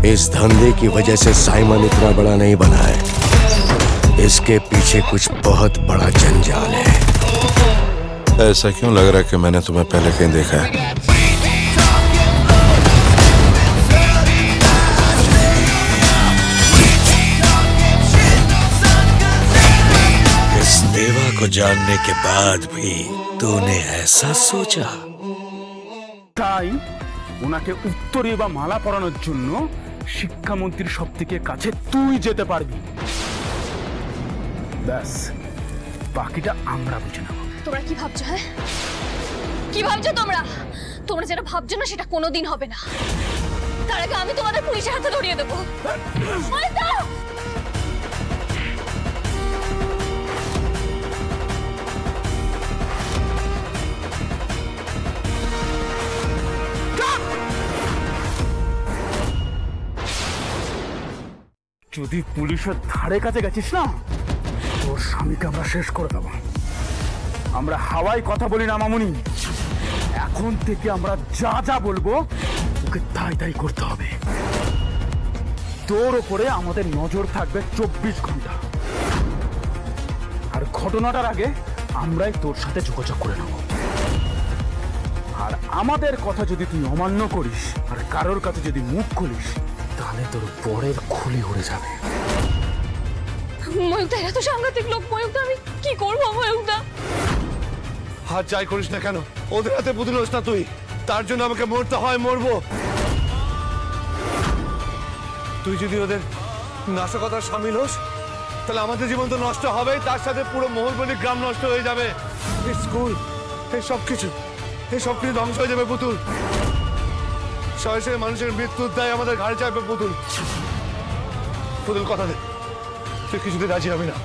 इस धंधे की वजह से साइमन इतना बड़ा नहीं बना है। इसके पीछे कुछ बहुत बड़ा जंजाल है। ऐसा क्यों लग रहा है कि मैंने तुम्हें पहले कहीं देखा है? इस देवा को जानने के बाद भी तूने ऐसा सोचा? তাই ওনাকে উত্তরীয় বা মালা পরানোর জন্য শিক্ষামন্ত্রীর সবথেকে কাছে তুই যেতে পারবি। ব্যাস, বাকিটা আমরা বুঝে নেব। তোমরা কি ভাবছো? হ্যাঁ, কি ভাবছো তোমরা? তোমরা যেটা ভাবছো না সেটা কোনোদিন হবে না। তার আগে আমি তোমাদের পুলিশের হাতে ধরিয়ে দেবো। যদি পুলিশের ধারে কাছে গেছিস না, তোর স্বামীকে আমরা শেষ করে দেবো। আমরা হাওয়ায় কথা বলি না মামুনি। এখন থেকে আমরা যা যা বলবো ওকে তাই তাই করতে হবে। তোর ওপরে আমাদের নজর থাকবে 24 ঘন্টা। আর ঘটনাটার আগে আমরাই তোর সাথে যোগাযোগ করে নেব। আর আমাদের কথা যদি তুই অমান্য করিস আর কারোর কাছে যদি মুখ খুলিস, তাহলে তোর পরের খুলি উড়ে যাবে। ময়ূকদা, এরা তো সাংঘাতিক লোক। ময়ূকদা, আমি কি করবো? ময়ূকদা, হাত যাই করিস না কেন, ওদের হাতে পুতুল হোস না তুই। তার জন্য আমাকে মরতে হয়, মরবো। তুই যদি ওদের নাশকতার সামিল হোস, তাহলে আমাদের জীবন তো নষ্ট হবে, তার সাথে পুরো মহলবনি গ্রাম নষ্ট হয়ে যাবে। এই স্কুল, এই সবকিছু ধ্বংস হয়ে যাবে পুতুল। শয়ে শয়ে মানুষের মৃত্যুর দায় আমাদের ঘাড়ে চাপবে পুতুল। পুতুল, কথা দে তুই কিছুতে রাজি হবি না।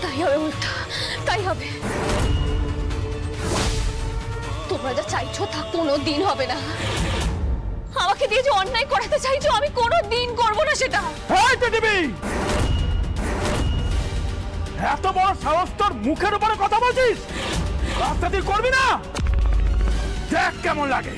তাই হবে ময়ূকদা, তাই হবে। তোমরা যা চাইছো তা কোনোদিন হবে না। আমাকে দিয়ে যে অন্যায় করাতে চাইছো, আমি কোনোদিন করবো না সেটা। এত বড় সাহস তোর, মুখের উপরে কথা বলছিস? রাস্তা তুই করবি না? দেখ কেমন লাগে।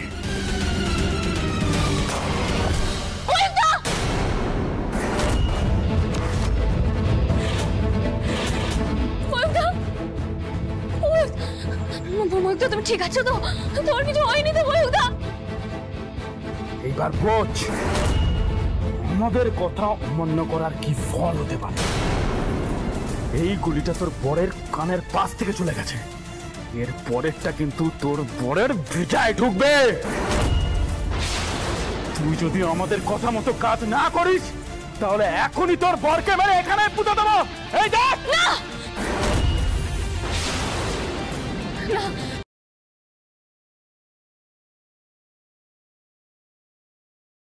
ময়ূকদা, তুমি ঠিক আছো তো? তোমার কিছু হয়নি তো ময়ূকদা? এইবার বোঝ আমাদের কথা অমান্য করার কি ফল হতে পারে। এই গুলিটা তোর বরের কানের পাশ থেকে চলে গেছে, এর পরেরটা কিন্তু তোর বরের ভিটায় ঢুকবে। তুই যদি আমাদের কথা মতো কাজ না করিস, তাহলে এখনই তোর বরকে মেরে এখানে পুঁতে দেবো। এই দেখ না।